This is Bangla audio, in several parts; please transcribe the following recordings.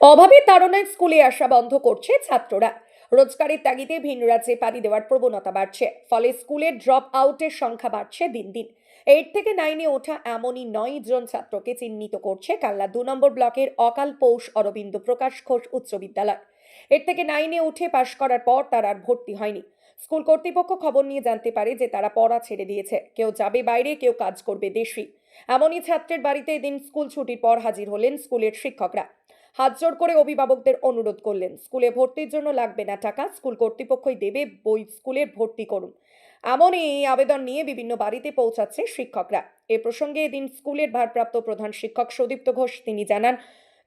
অভাবের তাড়নায় স্কুলে আসা বন্ধ করছে ছাত্ররা। রোজগারের তাগিদে ভিন রাজ্যে পাড়ি দেওয়ার প্রবণতা বাড়ছে, ফলে স্কুলের ড্রপ আউটের সংখ্যা বাড়ছে দিন দিন। 8 থেকে 9-এ ওঠা এমনই 9 জন ছাত্রকে চিহ্নিত করছে কাল্লা 2 নম্বর ব্লকের অকাল পৌষ অরবিন্দ প্রকাশ ঘোষ উচ্চ বিদ্যালয়। 8 থেকে 9-এ উঠে পাশ করার পর তারা আর ভর্তি হয়নি। স্কুল কর্তৃপক্ষ খবর নিয়ে জানতে পারে যে তারা পড়া ছেড়ে দিয়েছে, কেউ যাবে বাইরে, কেউ কাজ করবে দেশি। এমনই ছাত্রের বাড়িতে এদিন স্কুল ছুটির পর হাজির হলেন স্কুলের শিক্ষকরা। হাত জোর করে অভিভাবকদের অনুরোধ করলেন, স্কুলে ভর্তির জন্য লাগবে না টাকা, স্কুল কর্তৃপক্ষই দেবে বই, স্কুলে ভর্তি করুন। এমনই এই আবেদন নিয়ে বিভিন্ন বাড়িতে পৌঁছাচ্ছে শিক্ষকরা। এ প্রসঙ্গে এদিন স্কুলের ভারপ্রাপ্ত প্রধান শিক্ষক সুদীপ্ত ঘোষ তিনি জানান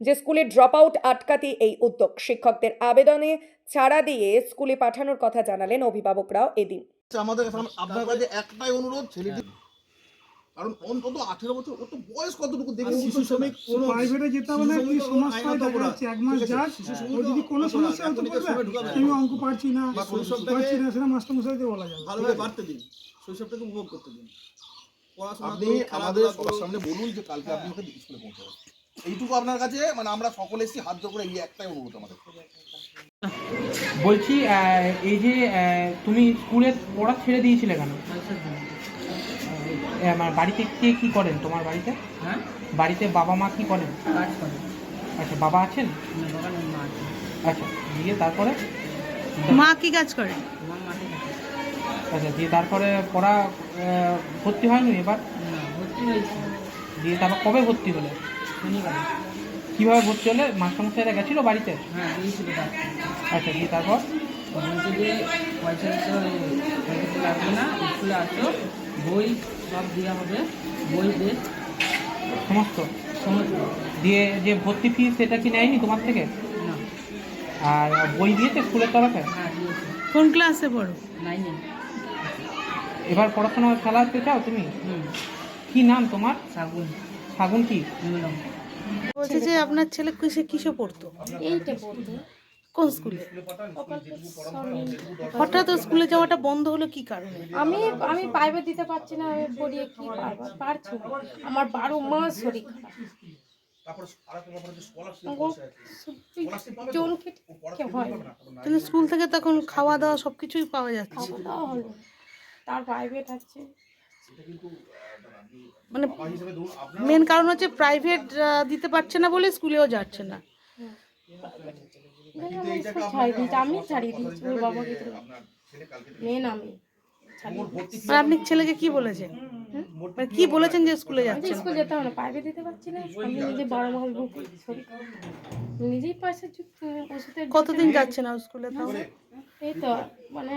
যে স্কুলের ড্রপ আউট আটকাতে এই উদ্যোগ। শিক্ষকদের আবেদনে ছাড়া দিয়ে স্কুলে পাঠানোর কথা জানালেন অভিভাবকরাও এদিন। আমাদের আপনার কাছে একটাই অনুরোধ, ছেলেটি কারণ অন্তত 18 বছর, ওর তো বয়স কতটুকু দেখুন। শিশু শ্রমিক প্রাইভেটে যেতে হবে না, কি সমস্যা দেখা যাচ্ছে, এক মাস যাক, ও যদি কোনো সমস্যা হতে পারবে আমি অঙ্ক পারছি না সেটা মাস্টারমশাইকে বলা যাবে। ভালোভাবে বাড়তে দিন, শৈশবটাকে উপভোগ করতে দিন। আপনি আমাদের সবার সামনে বলুন যে কালকে আপনি ওকে স্কুলে পৌঁছাবেন, এইটুকু আপনার কাছে, মানে আমরা সকলে এসেছি হাত জোর করে, এই একটাই অনুরোধ আমাদের। বলছি এই যে তুমি স্কুলে পড়া ছেড়ে দিয়েছিলে কেন? আমার বাড়িতে কে কি করেন তোমার বাড়িতে? হ্যাঁ, বাড়িতে বাবা মা কি করেন? কাজ করে। আচ্ছা, বাবা আছেন? বাবা নেই, মা আছে। আচ্ছা, দিয়ে তারপরে মা কি কাজ করে? আমার মাঠে থাকে। আচ্ছা, দিয়ে তারপরে পড়া ভর্তি হয়নি এবার? না, ভর্তি হয়েছে দিয়ে তারপর কবে ভর্তি হলে? শনিবার। কীভাবে ভর্তি হলে? মাস্টারমশাইরা গেছিলো বাড়িতে? হ্যাঁ, দিয়েছিল ডাক্তার। আচ্ছা, দিয়ে তারপর বলছে যে পয়সা দিতে লাগবে না, স্কুলে আসো, বই সব দেওয়া হবে, বই ড্রেস সমস্ত সমস্ত। দিয়ে যে ভর্তি ফিস সেটা কি নেয়নি তোমার থেকে? না। আর বই দিয়েছে স্কুলের তরফে? হ্যাঁ, দিয়েছে। কোন ক্লাসে পড়ো? 9-এ। এবার পড়াশোনা চালাতে চাও তুমি? কি নাম তোমার? শাগুন। শাগুন কি? নিলাম। বলছে যে আপনার ছেলে কিসে পড়তো? এইটা পড়তো। কোন স্কুলে? হঠাৎ স্কুলে যাওয়াটা বন্ধ হলো কি কারণে? আমি প্রাইভেট দিতে পারছি না, আমি পড়িয়ে কি পারছি না। আমার 12 মাস শরীর কিন্তু স্কুল থেকে তখন খাওয়া দাওয়া সবকিছুই পাওয়া যাচ্ছে। হলো তার প্রাইভেট আছে। মানে মেন কারণ হচ্ছে প্রাইভেট দিতে পারছে না বলে স্কুলেও যাচ্ছে না। আমি ছাড়িয়ে দিয়েছি ওর বাবাকে, মেন আমি। মানে আপনি ছেলেকে কি বলেছেন? মানে কি বলেছেন যে স্কুলে যাচ্ছে? স্কুল যেতে হবে না, প্রাইভেট দিতে পারছি না, আমি নিজে 12 মাস বুকে শরীর নিজেই পয়সা ওষুধের। কতদিন যাচ্ছে না স্কুলে তাহলে? এই তো মানে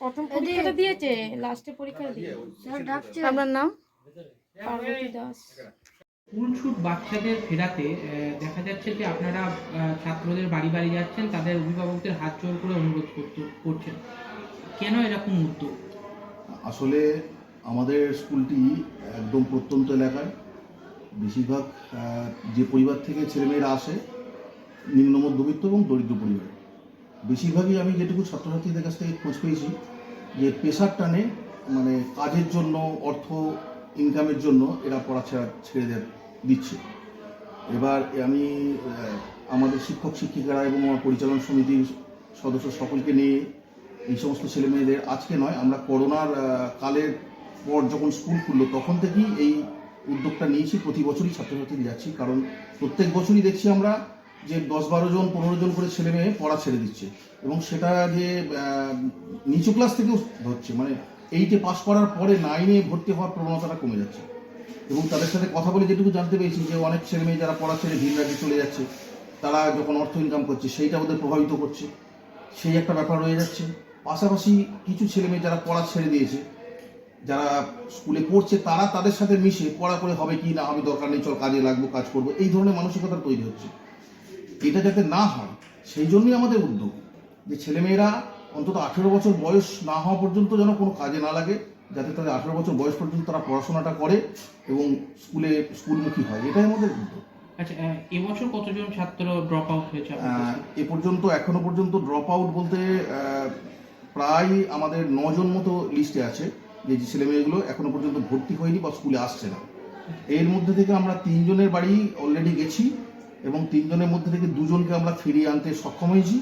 প্রথম পরীক্ষাটা দিয়েছে, লাস্টে পরীক্ষা দিয়ে। আপনার নাম? পার্বতী দাস। স্কুল ছুট বাচ্চাদের ফেরাতে দেখা যাচ্ছে যে আপনারা ছাত্রদের বাড়ি বাড়ি যাচ্ছেন, তাদের অভিভাবকদের হাত জোর করে অনুরোধ করছেন, কেন এরকম উদ্যোগ? আসলে আমাদের স্কুলটি একদম প্রত্যন্ত এলাকায়, বেশিরভাগ যে পরিবার থেকে ছেলেমেয়েরা আসে নিম্ন মধ্যবিত্ত এবং দরিদ্র পরিবার। বেশিরভাগই আমি যেটুকু ছাত্রছাত্রীদের কাছ থেকে খোঁজ পেয়েছি যে পেশার টানে, মানে কাজের জন্য, অর্থ ইনকামের জন্য এরা পড়া ছেড়ে দিচ্ছে। এবার আমি আমাদের শিক্ষক শিক্ষিকারা এবং আমার পরিচালনা সমিতির সদস্য সকলকে নিয়ে এই সমস্ত ছেলেমেয়েদের, আজকে নয়, আমরা করোনার কালের পর যখন স্কুল খুললো তখন থেকেই এই উদ্যোগটা নিয়েছি। প্রতি বছরই ছাত্রছাত্রী যাচ্ছি, কারণ প্রত্যেক বছরই দেখছি আমরা যে 10-12 জন 15 জন করে ছেলে মেয়ে পড়া ছেড়ে দিচ্ছে, এবং সেটা যে নিচু ক্লাস থেকেও হচ্ছে, মানে 8-এ পাস করার পরে 9-এ ভর্তি হওয়ার প্রবণতাটা কমে যাচ্ছে। এবং তাদের সাথে কথা বলে যেটুকু জানতে পেরেছি যে অনেক ছেলে মেয়ে যারা পড়া ছেড়ে ভিন রাজ্যে চলে যাচ্ছে, তারা যখন অর্থ ইনকাম করছে সেইটা ওদের প্রভাবিত করছে, সেই একটা ব্যাপার রয়ে যাচ্ছে। পাশাপাশি কিছু ছেলে মেয়ে যারা পড়া ছেড়ে দিয়েছে, যারা স্কুলে পড়ছে, তারা তাদের সাথে মিশে পড়া করে হবে কি না, আমি দরকার নেই, চল কাজে লাগবো, কাজ করবো, এই ধরনের মানসিকতা তৈরি হচ্ছে। এটা যাতে না হয় সেই জন্যই আমাদের উদ্যোগ যে ছেলেমেয়েরা অন্তত 18 বছর বয়স না হওয়া পর্যন্ত যেন কোনো কাজে না লাগে, যাতে তাদের 18 বছর বয়স পর্যন্ত তারা পড়াশোনাটা করে এবং স্কুলমুখী হয়, এটাই আমাদের উদ্যোগ। আচ্ছা, এবছর কতজন ছাত্র ড্রপ আউট হয়েছে? এখনো পর্যন্ত ড্রপ আউট বলতে প্রায় আমাদের 9 জন মতো লিস্টে আছে, যে ছেলেমেয়েগুলো এখনো পর্যন্ত ভর্তি হয়নি বা স্কুলে আসছে না। এর মধ্যে থেকে আমরা 3 জনের বাড়ি অলরেডি গেছি, এবং 3 জনের মধ্যে থেকে 2 জনকে আমরা ফিরিয়ে আনতে সক্ষম হয়েছি।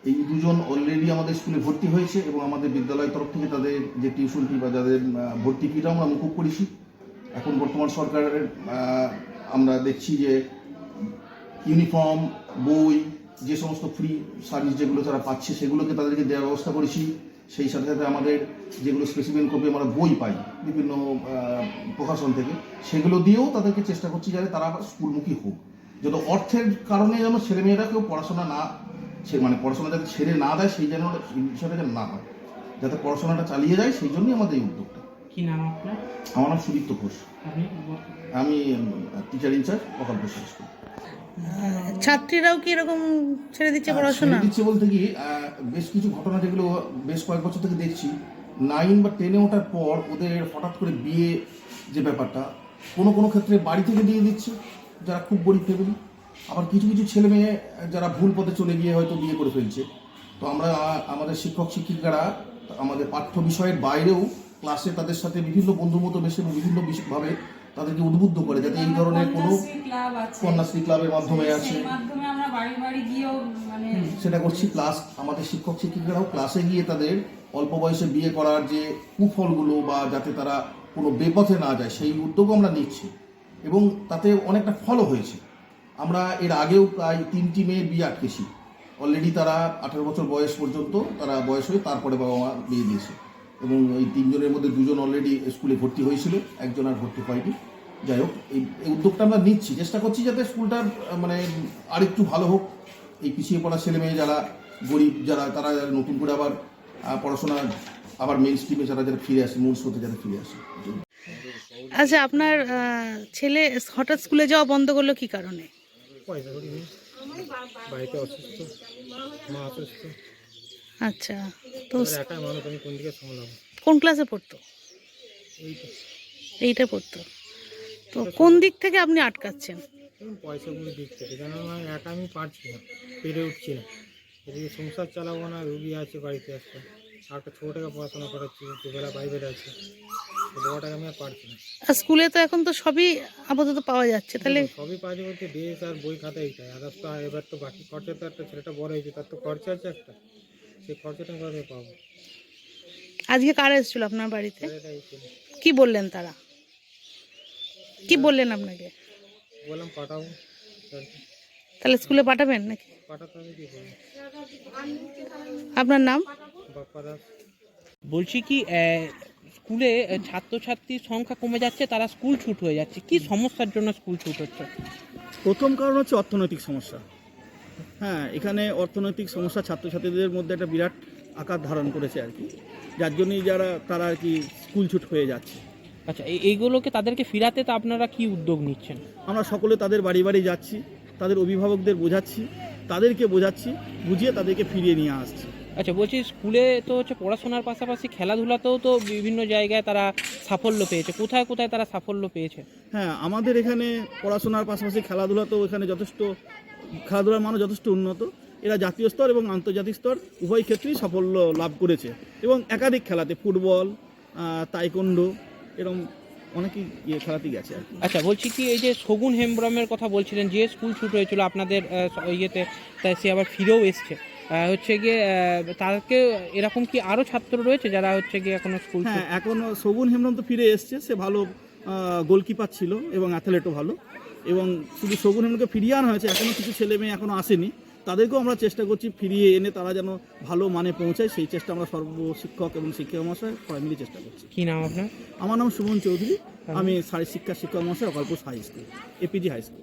এই 2 জন অলরেডি আমাদের স্কুলে ভর্তি হয়েছে এবং আমাদের বিদ্যালয়ের তরফ থেকে তাদের যে টিউশন ফি বা যাদের ভর্তি ফিটা আমরা মুকুব করেছি। এখন বর্তমান সরকারের আমরা দেখছি যে ইউনিফর্ম, বই, যে সমস্ত ফ্রি সার্ভিস যেগুলো তারা পাচ্ছে সেগুলোকে তাদেরকে দেওয়ার ব্যবস্থা করেছি। সেই সাথে সাথে আমাদের যেগুলো স্পেসিফিক কপি আমরা বই পাই বিভিন্ন প্রকাশন থেকে, সেগুলো দিয়েও তাদেরকে চেষ্টা করছি যাতে তারা স্কুলমুখী হোক। যত অর্থের কারণে যেন ছেলেমেয়েরা কেউ পড়াশোনা না মানে পড়াশোনা যাতে ছেড়ে না দেয় সেই যেন বিষয়টা যেন না হয়, যাতে পড়াশোনাটা চালিয়ে যায়, সেই জন্যই আমাদের এই উদ্যোগটা। কি নাম আপনার? আমার নাম সুদীপ্ত ঘোষ, আপনি? আমি টিচার ইনচার্জ প্রকল্প স্কুল। ছাত্রীরাও কি এরকম ছেড়ে দিচ্ছে পড়াশোনা? ছেড়ে দিচ্ছে বলতে কি, বেশ কিছু ঘটনা যেগুলো বেশ কয়েক বছর থেকে দেখছি, 9 বা 10-এ ওঠার পর ওদের হঠাৎ করে বিয়ে যে ব্যাপারটা, কোনো ক্ষেত্রে বাড়ি থেকে দিয়ে দিচ্ছে যারা খুব গরিব ফ্যামিলি, আবার কিছু ছেলে মেয়ে যারা ভুল পথে চলে গিয়ে হয়তো বিয়ে করে ফেলছে। তো আমরা আমাদের শিক্ষক শিক্ষিকারা আমাদের পাঠ্য বিষয়ের বাইরেও ক্লাসে তাদের সাথে বিভিন্ন বন্ধুর মতো বেশি বিভিন্ন ভাবে তাদেরকে উদ্বুদ্ধ করে যাতে এই ধরনের কোনো কন্যাশ্রী ক্লাবের মাধ্যমে আছে, আমরা বাড়ি বাড়ি গিয়েও মানে সেটা করছি। প্লাস আমাদের শিক্ষক শিক্ষিকারাও ক্লাসে গিয়ে তাদের অল্প বয়সে বিয়ে করার যে কুফলগুলো বা যাতে তারা কোনো বেপথে না যায় সেই উদ্যোগও আমরা নিচ্ছি এবং তাতে অনেকটা ফলও হয়েছে। আমরা এর আগেও প্রায় 3টি মেয়ের বিয়ে আটকেছি। অলরেডি তারা 18 বছর বয়স পর্যন্ত তারা বয়স হয়ে তারপরে বাবা মা বিয়ে দিয়েছে এবং এই 3 জনের মধ্যে 2 জন অলরেডি স্কুলে ভর্তি হয়েছিল, একজন আর ভর্তি হয়নি। যাই হোক, এই উদ্যোগটা আমরা নিচ্ছি, চেষ্টা করছি যাতে স্কুলটা মানে আরেকটু ভালো হোক। এই পিছিয়ে পড়া ছেলে মেয়ে যারা গরিব যারা তারা নতুন করে আবার পড়াশোনা আবার মেইন স্ট্রিমে যারা ফিরে আসে, মূল স্রোতে যারা ফিরে আসে। আচ্ছা, আপনার ছেলে হঠাৎ স্কুলে যাওয়া বন্ধ করলো কি কারণে? পয়সা করি নেই, বাড়িতে অসুস্থ, মা অসুস্থ। আচ্ছা, তো একা মানুষ, আমি কোন দিকে সামলাবো? কোন ক্লাসে পড়তো? এইটা পড়তো। তো কোন দিক থেকে আপনি আটকাচ্ছেন? পয়সাগুলো দিক থেকে, কেন একা আমি পারছি না, পেরে উঠছি না। এদিকে সংসার চালাবো না, রুগী আছে বাড়িতে একটা, আর একটা ছোটোটাকে পড়াশোনা করাচ্ছি, দুবেলা বাইরে আছে, বড়টাকে আমি আর পারছি না। আর স্কুলে তো এখন তো সবই আপাতত পাওয়া যাচ্ছে, তাহলে সবই পাওয়া যায় বলতে ড্রেস আর বই খাতা এইটাই, আদার্স তো এবার তো বাকি খরচা তো একটা, ছেলেটা বড় হয়েছে তার তো খরচা আছে একটা, সেই খরচাটা আমি কোথায় পাবো? আজকে কারা এসেছিল আপনার বাড়িতে? ছেলেটাই ছিল। কি বললেন তারা? কি বললেন আপনাকে? বললাম পাঠাবো, তাহলে স্কুলে পাঠাবেন নাকি? পাঠাতে হবে, কি করবো? আপনার নাম? বাপ্পা দাস। বলছি কি স্কুলে ছাত্রছাত্রীর সংখ্যা কমে যাচ্ছে, তারা স্কুল ছুট হয়ে যাচ্ছে, কি সমস্যার জন্য স্কুল ছুট হচ্ছে? প্রথম কারণ হচ্ছে অর্থনৈতিক সমস্যা। হ্যাঁ, এখানে অর্থনৈতিক সমস্যা ছাত্রছাত্রীদের মধ্যে একটা বিরাট আকার ধারণ করেছে আর কি, যার জন্যই তারা আর কি স্কুল ছুট হয়ে যাচ্ছে। আচ্ছা, এইগুলোকে তাদেরকে ফিরাতে তো আপনারা কি উদ্যোগ নিচ্ছেন? আমরা সকলে তাদের বাড়ি বাড়ি যাচ্ছি, তাদের অভিভাবকদের বোঝাচ্ছি, তাদেরকে বোঝাচ্ছি, বুঝিয়ে তাদেরকে ফিরিয়ে নিয়ে আসছি। আচ্ছা, বলছি স্কুলে তো হচ্ছে পড়াশোনার পাশাপাশি খেলাধুলাতেও তো বিভিন্ন জায়গায় তারা সাফল্য পেয়েছে, কোথায় কোথায় তারা সাফল্য পেয়েছে? হ্যাঁ, আমাদের এখানে পড়াশোনার পাশাপাশি খেলাধুলাতেও এখানে খেলাধুলার মান যথেষ্ট উন্নত। এরা জাতীয় স্তর এবং আন্তর্জাতিক স্তর উভয় ক্ষেত্রেই সাফল্য লাভ করেছে এবং একাধিক খেলাতে, ফুটবল, তাইকোন্ডো, এরকম অনেকই খেলাতেই গেছে আর কি। আচ্ছা, বলছি কি এই যে শগুন হেমব্রমের কথা বলছিলেন, যে স্কুল ছুট হয়েছিল আপনাদের ইয়েতে, তাই সে আবার ফিরেও এসছে, হচ্ছে গিয়ে তাকে এরকম কি আরও ছাত্র রয়েছে যারা হচ্ছে গিয়ে এখনো স্কুল? হ্যাঁ, এখনও শগুন হেমব্রম তো ফিরে এসছে, সে ভালো গোলকিপার ছিল এবং অ্যাথলেটও ভালো, এবং শুধু শগুন হেমব্রমকে ফিরিয়ে আনা হয়েছে, এখনও কিছু ছেলে মেয়ে এখনও আসেনি, তাদেরকেও আমরা চেষ্টা করছি ফিরিয়ে এনে তারা যেন ভালো মানে পৌঁছায়, সেই চেষ্টা আমরা সর্বশিক্ষক এবং শিক্ষক মহাশয় সবাই মিলে চেষ্টা করছি। কি নাম আপনার? আমার নাম সুমন চৌধুরী, আমি শিক্ষক মহাশয় অকল্প high school, APG high school.